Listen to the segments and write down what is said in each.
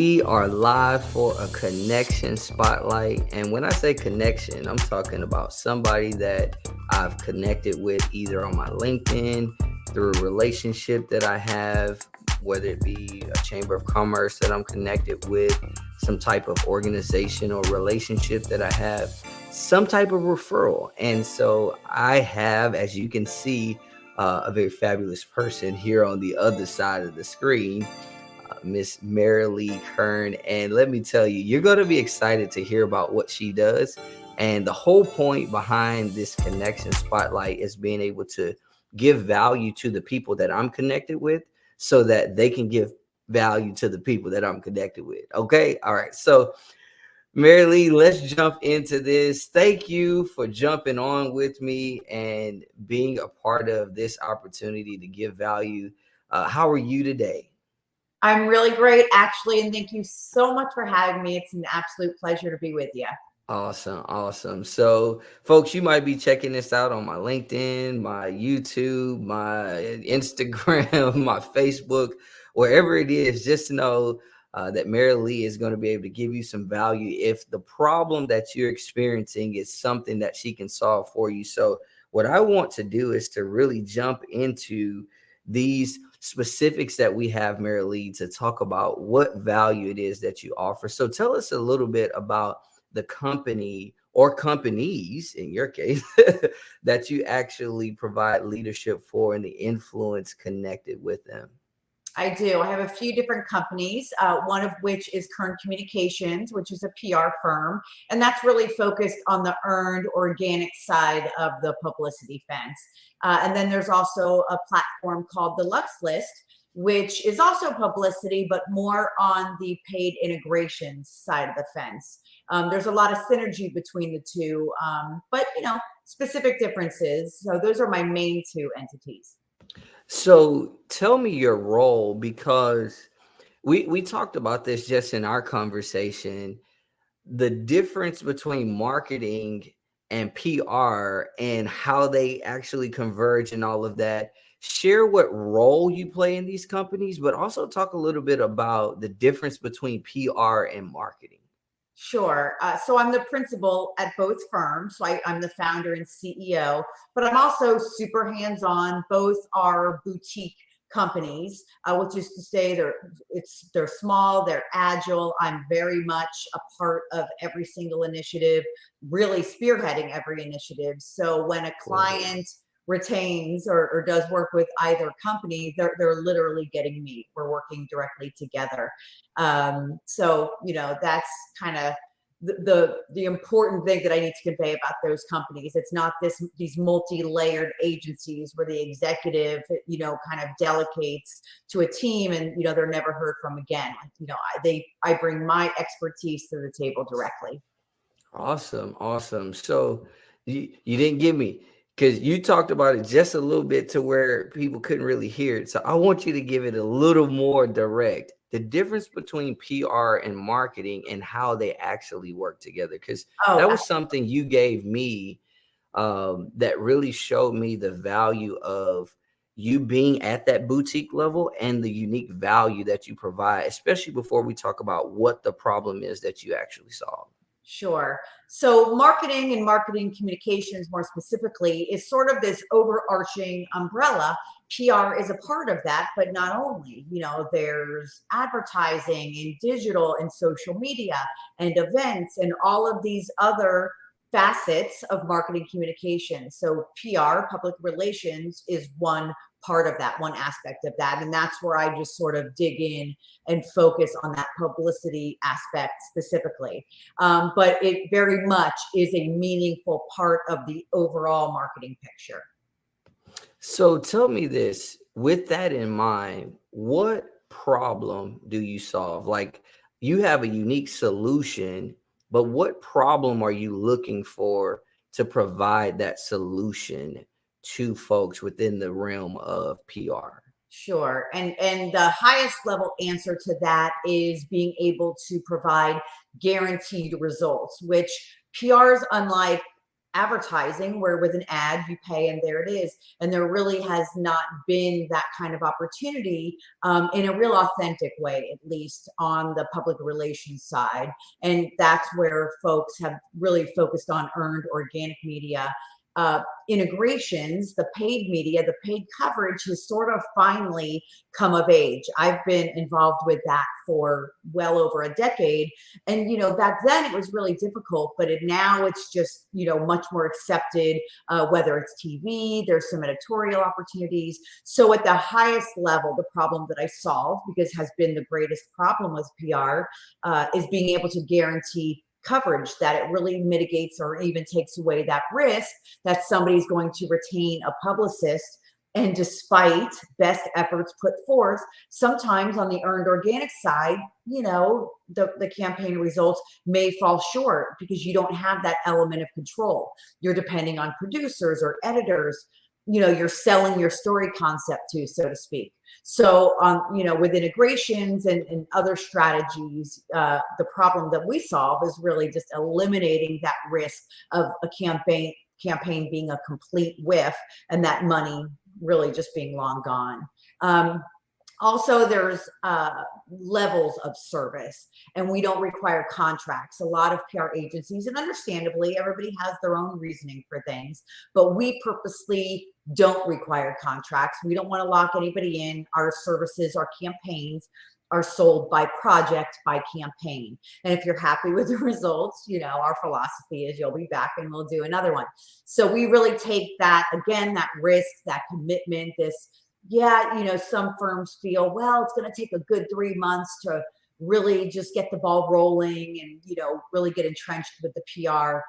We are live for a connection spotlight. And when I say connection, I'm talking about somebody that I've connected with either on my LinkedIn, through a relationship that I have, whether it be a chamber of commerce that I'm connected with, some type of organization or relationship that I have, some type of referral. And so I have, as you can see, a very fabulous person here on the other side of the screen, Miss Merilee Kern. And let me tell you, you're going to be excited to hear about what she does. And the whole point behind this connection spotlight is being able to give value to the people that I'm connected with so that they can give value to the people that I'm connected with. Okay. All right. So, Merilee, let's jump into this. Thank you for jumping on with me and being a part of this opportunity to give value. How are you today? I'm really great, actually, and thank you so much for having me. It's an absolute pleasure to be with you. Awesome, awesome. So, folks, you might be checking this out on my LinkedIn, my YouTube, my Instagram, my Facebook, wherever it is. Just know that Merilee is going to be able to give you some value if the problem that you're experiencing is something that she can solve for you. So, what I want to do is to really jump into these specifics that we have, Merilee, to talk about what value it is that you offer. So, tell us a little bit about the company or companies in your case that you actually provide leadership for and the influence connected with them. I do. I have a few different companies, one of which is Kern Communications, which is a PR firm, and that's really focused on the earned organic side of the publicity fence. And then there's also a platform called the Lux List, which is also publicity, but more on the paid integrations side of the fence. There's a lot of synergy between the two, but specific differences. So those are my main two entities. So tell me your role, because we talked about this just in our conversation, the difference between marketing and PR and how they actually converge and all of that. Share what role you play in these companies, but also talk a little bit about the difference between PR and marketing. Sure. So I'm the principal at both firms. So I'm the founder and CEO, but I'm also super hands-on. Both are boutique companies, which is to say they're small, they're agile. I'm very much a part of every single initiative, really spearheading every initiative. So when a client retains or does work with either company, they're literally getting me. We're working directly together. So that's kind of the important thing that I need to convey about those companies. It's not these multi-layered agencies where the executive kind of delegates to a team and they're never heard from again. I bring my expertise to the table directly. Awesome, awesome. So you didn't give me, because you talked about it just a little bit to where people couldn't really hear it. So I want you to give it a little more direct. The difference between PR and marketing and how they actually work together, because Oh, that was something you gave me that really showed me the value of you being at that boutique level and the unique value that you provide, especially before we talk about what the problem is that you actually solve. sure. So marketing and marketing communications more specifically is sort of this overarching umbrella. PR is a part of that, but not only, there's advertising and digital and social media and events and all of these other facets of marketing communication. So PR, public relations, is one part of that, one aspect of that. And that's where I just sort of dig in and focus on that publicity aspect specifically. But it very much is a meaningful part of the overall marketing picture. So tell me this, with that in mind, what problem do you solve? Like, you have a unique solution, but what problem are you looking for to provide that solution to folks within the realm of PR? Sure. And the highest level answer to that is being able to provide guaranteed results, which PRs, unlike advertising, where with an ad you pay and there it is. And there really has not been that kind of opportunity in a real authentic way, at least on the public relations side. And that's where folks have really focused on earned organic media. Integrations, the paid media, the paid coverage has sort of finally come of age. I've been involved with that for well over a decade. And, back then it was really difficult, but now it's just, much more accepted, whether it's TV, there's some editorial opportunities. So at the highest level, the problem that I solve, because has been the greatest problem with PR, is being able to guarantee coverage, that it really mitigates or even takes away that risk that somebody's going to retain a publicist. And despite best efforts put forth, sometimes on the earned organic side, the campaign results may fall short because you don't have that element of control. You're depending on producers or editors, you're selling your story concept to, so to speak. So with integrations and other strategies, the problem that we solve is really just eliminating that risk of a campaign being a complete whiff and that money really just being long gone. Also, there's levels of service, and we don't require contracts. A lot of PR agencies, and understandably, everybody has their own reasoning for things, but we purposely don't require contracts. We don't want to lock anybody in. Our services, our campaigns are sold by project, by campaign. And if you're happy with the results, our philosophy is you'll be back and we'll do another one. So we really take that, again, that risk, that commitment, some firms feel, well, it's going to take a good 3 months to really just get the ball rolling and, really get entrenched with the PR.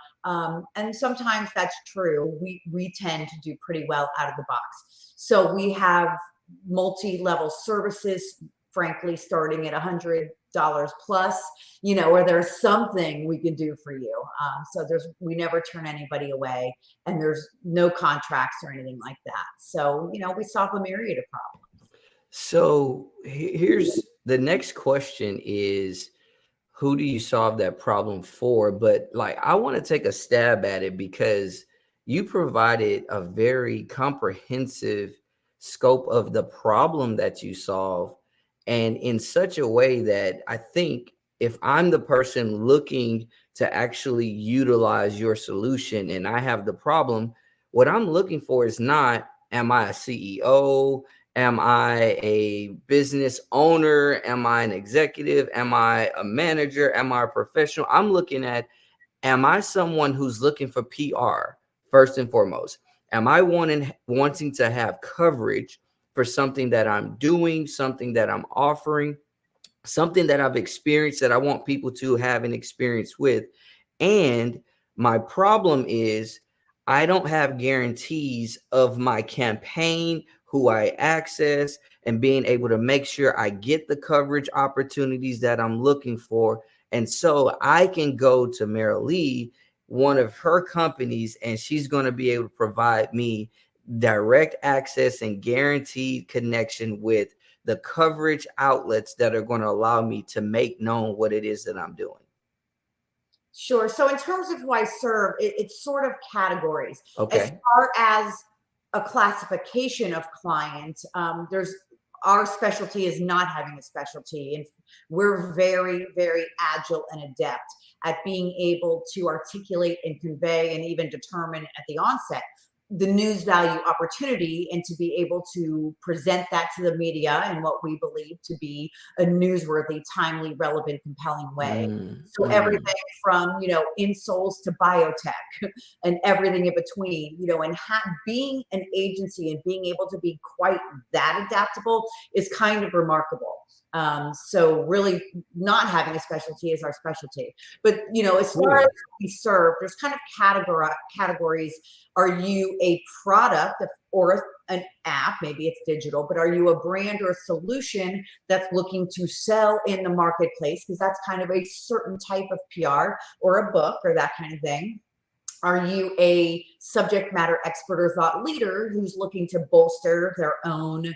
And sometimes that's true. We tend to do pretty well out of the box. So we have multi-level services, frankly, starting at $100 plus, where there's something we can do for you. So we never turn anybody away, and there's no contracts or anything like that. So, we solve a myriad of problems. So here's the next question is, who do you solve that problem for? But I want to take a stab at it because you provided a very comprehensive scope of the problem that you solve, and in such a way that I think if I'm the person looking to actually utilize your solution and I have the problem, what I'm looking for is not, am I a CEO? Am I a business owner? Am I an executive? Am I a manager? Am I a professional? I'm looking at, am I someone who's looking for PR first and foremost? Am I wanting to have coverage for something that I'm doing, something that I'm offering, something that I've experienced that I want people to have an experience with? And my problem is I don't have guarantees of my campaign, who I access, and being able to make sure I get the coverage opportunities that I'm looking for. And so I can go to Merilee, one of her companies, and she's going to be able to provide me direct access and guaranteed connection with the coverage outlets that are going to allow me to make known what it is that I'm doing. Sure. So in terms of who I serve, it's sort of categories. Okay. As far as a classification of clients, our specialty is not having a specialty. And we're very, very agile and adept at being able to articulate and convey and even determine at the onset the news value opportunity, and to be able to present that to the media in what we believe to be a newsworthy, timely, relevant, compelling way. So everything from, insoles to biotech and everything in between, and being an agency and being able to be quite that adaptable is kind of remarkable. So really not having a specialty is our specialty. But, as far as we serve, there's kind of categories. Are you a product or an app? Maybe it's digital, but are you a brand or a solution that's looking to sell in the marketplace? Because that's kind of a certain type of PR, or a book or that kind of thing. Are you a subject matter expert or thought leader who's looking to bolster their own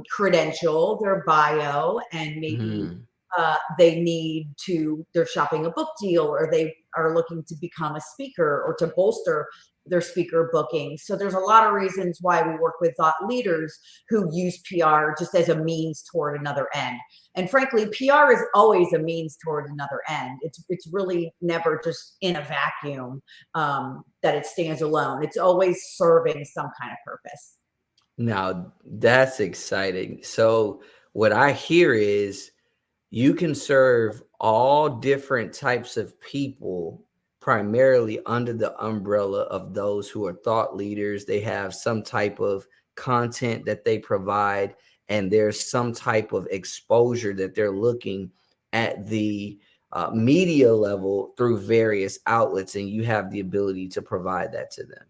credential, their bio, and maybe they're shopping a book deal, or they are looking to become a speaker or to bolster their speaker booking. So there's a lot of reasons why we work with thought leaders who use PR just as a means toward another end. And frankly, PR is always a means toward another end. It's really never just in a vacuum that it stands alone. It's always serving some kind of purpose. Now that's exciting. So what I hear is you can serve all different types of people primarily under the umbrella of those who are thought leaders. They have some type of content that they provide, and there's some type of exposure that they're looking at the media level through various outlets, and you have the ability to provide that to them.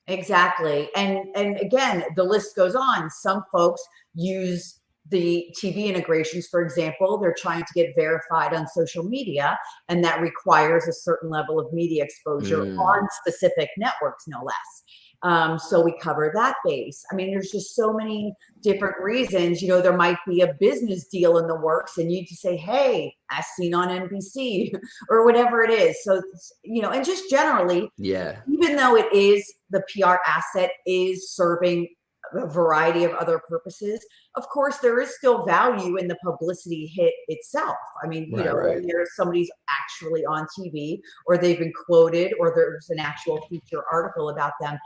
Exactly. And again, the list goes on. Some folks use the TV integrations, for example. They're trying to get verified on social media, and that requires a certain level of media exposure on specific networks, no less. So we cover that base. I mean, there's just so many different reasons. You know, there might be a business deal in the works, and you just say, hey, as seen on NBC or whatever it is. So, you know, and just generally, Yeah. even though it is the PR asset is serving a variety of other purposes, of course, there is still value in the publicity hit itself. I mean, you know, when there's somebody's actually on TV, or they've been quoted, or there's an actual feature article about them,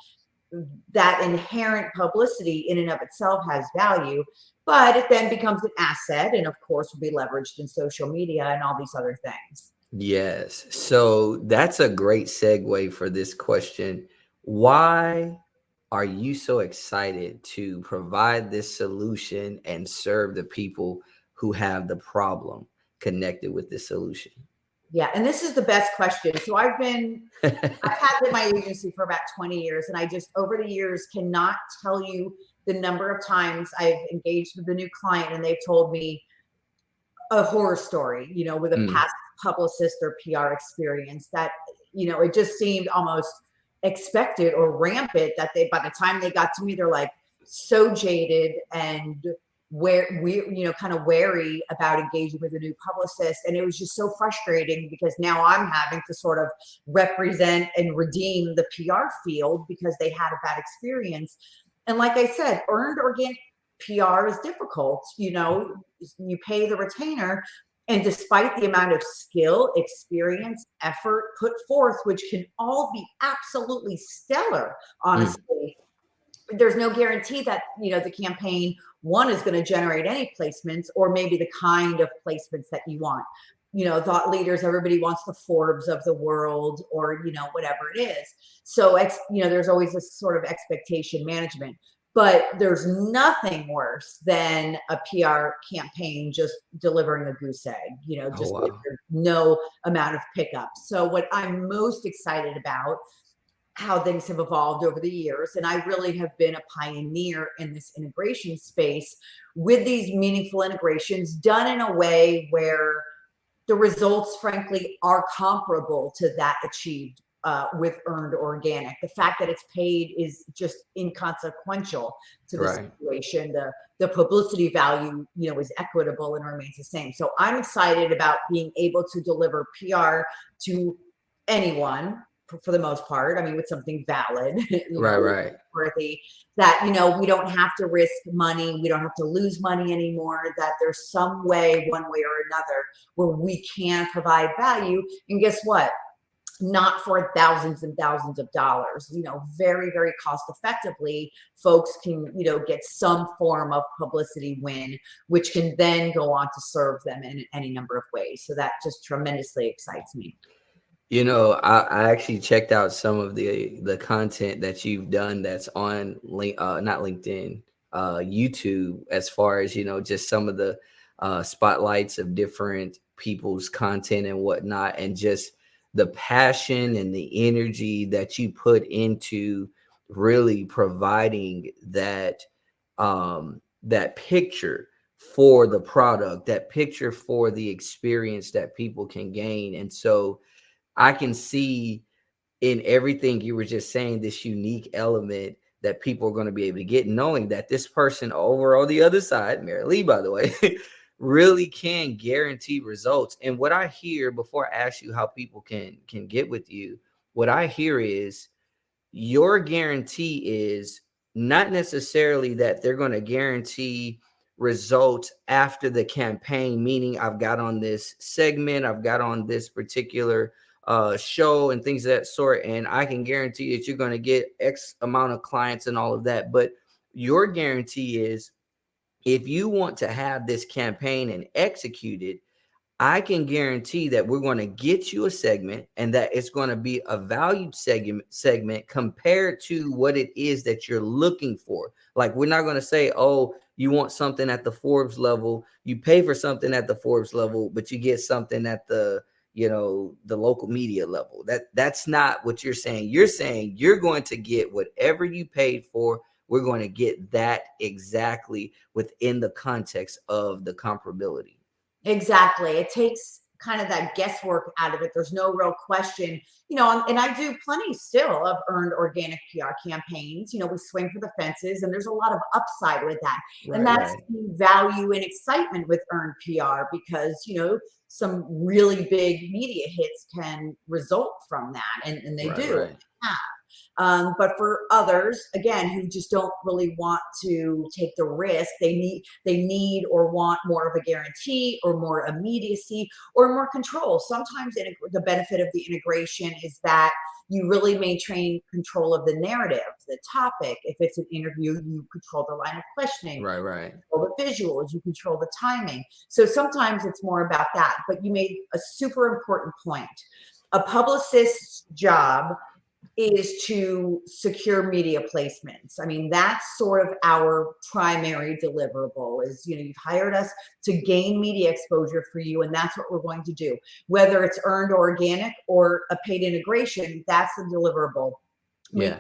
that inherent publicity in and of itself has value, but it then becomes an asset, and of course will be leveraged in social media and all these other things. Yes. So that's a great segue for this question. Why are you so excited to provide this solution and serve the people who have the problem connected with this solution? Yeah, and this is the best question. So I've had my agency for about 20 years, and I just over the years cannot tell you the number of times I've engaged with a new client and they've told me a horror story, you know, with a past publicist or PR experience that, you know, it just seemed almost expected or rampant that by the time they got to me, they're like so jaded and kind of wary about engaging with a new publicist. And it was just so frustrating because now I'm having to sort of represent and redeem the PR field because they had a bad experience. And like I said, earned organic PR is difficult. You know, you pay the retainer, and despite the amount of skill, experience, effort put forth, which can all be absolutely stellar, honestly, there's no guarantee that, you know, the campaign one is going to generate any placements, or maybe the kind of placements that you want. You know, thought leaders, everybody wants the Forbes of the world, or, you know, whatever it is. So, you know, there's always this sort of expectation management. But there's nothing worse than a PR campaign just delivering a goose egg, you know, just no amount of pickup. So what I'm most excited about, how things have evolved over the years, and I really have been a pioneer in this integration space with these meaningful integrations done in a way where the results, frankly, are comparable to that achieved with earned organic. The fact that it's paid is just inconsequential to the situation. The publicity value, you know, is equitable and remains the same. So I'm excited about being able to deliver PR to anyone for the most part. I mean, with something valid, worthy, that, you know, we don't have to risk money. We don't have to lose money anymore, that there's some way, one way or another, where we can provide value. And guess what? Not for thousands and thousands of dollars, you know, very, very cost effectively, folks can, you know, get some form of publicity win, which can then go on to serve them in any number of ways. So that just tremendously excites me. You know, I actually checked out some of the content that you've done that's on not LinkedIn, YouTube, as far as, you know, just some of the spotlights of different people's content and whatnot, and just the passion and the energy that you put into really providing that that picture for the product, that picture for the experience that people can gain. And so I can see in everything you were just saying, this unique element that people are going to be able to get, knowing that this person over on the other side, Merilee, by the way, really can guarantee results. And what I hear, before I ask you how people can get with you, what I hear is your guarantee is not necessarily that they're going to guarantee results after the campaign, meaning I've got on this segment, I've got on this particular show and things of that sort, and I can guarantee that you're going to get X amount of clients and all of that. But your guarantee is, if you want to have this campaign and execute it, I can guarantee that we're going to get you a segment, and that it's going to be a valued segment compared to what it is that you're looking for. Like, we're not going to say, oh, you want something at the Forbes level, you pay for something at the Forbes level, but you get something at the, the local media level. That's not what you're saying. You're saying you're going to get whatever you paid for. We're going to get that exactly within the context of the comparability. Exactly. It takes kind of that guesswork out of it. There's no real question, and I do plenty still of earned organic PR campaigns. We swing for the fences, and there's a lot of upside with that. And that's the value and excitement with earned PR, because, some really big media hits can result from that. And they do have. But for others, again, who just don't really want to take the risk, they need or want more of a guarantee, or more immediacy, or more control. Sometimes the benefit of the integration is that you really maintain control of the narrative, the topic. If it's an interview, you control the line of questioning. Right. You control the visuals, you control the timing. So sometimes it's more about that. But you made a super important point. A publicist's job is to secure media placements. I mean, that's sort of our primary deliverable is, you've hired us to gain media exposure for you, and that's what we're going to do. Whether it's earned organic or a paid integration, that's the deliverable. Yeah.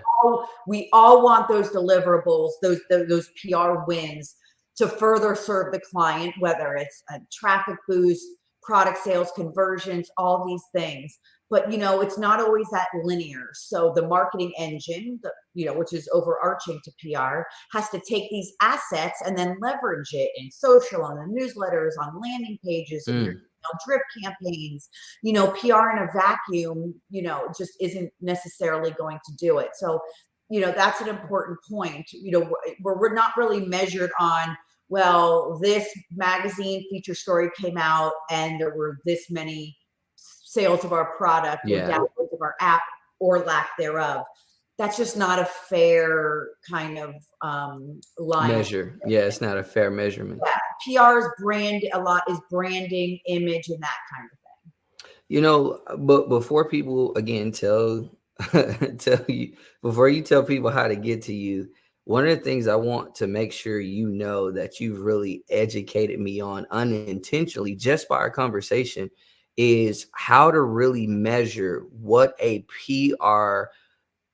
We all want those deliverables, those PR wins to further serve the client, whether it's a traffic boost, product sales, conversions, all these things. But, it's not always that linear. So the marketing engine, which is overarching to PR, has to take these assets and then leverage it in social, on the newsletters, on landing pages, and your drip campaigns. PR in a vacuum, just isn't necessarily going to do it. So, that's an important point, where we're not really measured on, well, this magazine feature story came out and there were this many sales of our product, or downloads of our app, or lack thereof. That's just not a fair kind of line measure. Yeah, it's not a fair measurement. Yeah. PR's brand a lot is branding, image, and that kind of thing. But before people again tell you, before you tell people how to get to you, one of the things I want to make sure that you've really educated me on unintentionally just by our conversation is how to really measure what a PR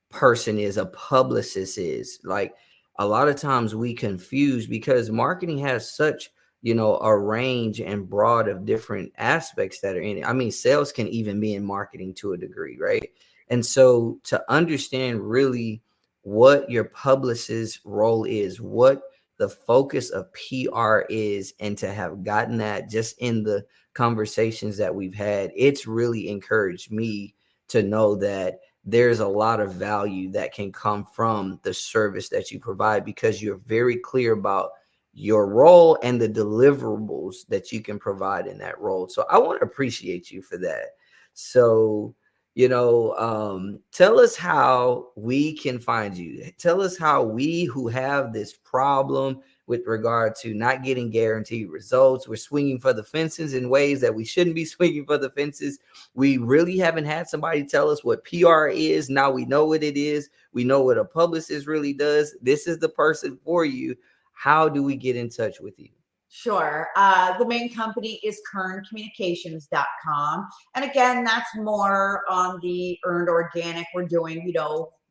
person is, a publicist is. Like, a lot of times we confuse, because marketing has such, a range and broad of different aspects that are in it. I mean, sales can even be in marketing to a degree, right? And so to understand really what your publicist's role is, what the focus of PR is, and to have gotten that just in the conversations that we've had, it's really encouraged me to know that there's a lot of value that can come from the service that you provide, because you're very clear about your role and the deliverables that you can provide in that role. So I want to appreciate you for that. So, tell us how we can find you. Tell us how we who have this problem with regard to not getting guaranteed results, we're swinging for the fences in ways that we shouldn't be swinging for the fences. We really haven't had somebody tell us what PR is. Now we know what it is. We know what a publicist really does. This is the person for you. How do we get in touch with you? Sure. The main company is kerncommunications.com. And again, that's more on the earned organic. We're doing,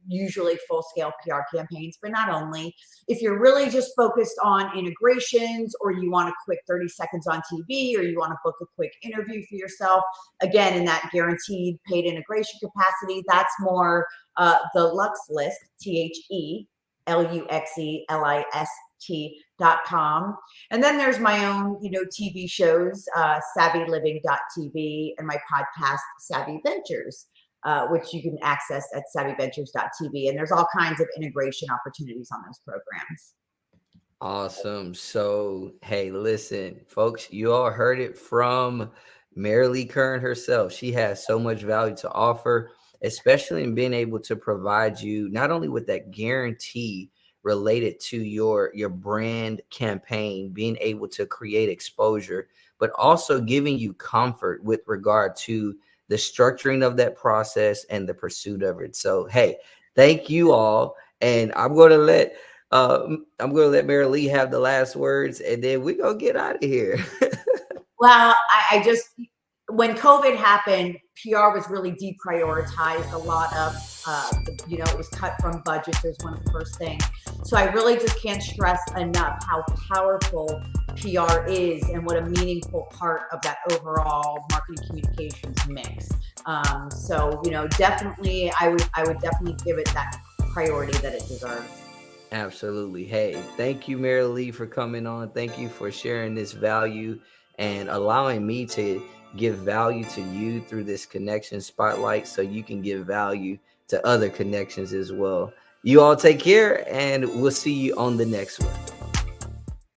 usually full-scale PR campaigns, but not only. If you're really just focused on integrations, or you want a quick 30 seconds on TV, or you want to book a quick interview for yourself, again, in that guaranteed paid integration capacity, that's more the Lux List, TheLuxelist And then there's my own, TV shows, SavvyLiving.tv, and my podcast, Savvy Ventures, which you can access at SavvyVentures.tv. And there's all kinds of integration opportunities on those programs. Awesome. So, hey, listen, folks, you all heard it from Merilee Kern herself. She has so much value to offer, especially in being able to provide you not only with that guarantee related to your brand campaign, being able to create exposure, but also giving you comfort with regard to the structuring of that process and the pursuit of it. So, hey, thank you all. And I'm going to let Merilee have the last words, and then we're going to get out of here. Well, I just, when COVID happened, PR was really deprioritized. A lot of, it was cut from budgets. It was one of the first things. So I really just can't stress enough how powerful PR is and what a meaningful part of that overall marketing communications mix. So, definitely, I would definitely give it that priority that it deserves. Absolutely. Hey, thank you, Merilee, for coming on. Thank you for sharing this value and allowing me to give value to you through this connection spotlight so you can give value to other connections as well. You all take care, and we'll see you on the next one.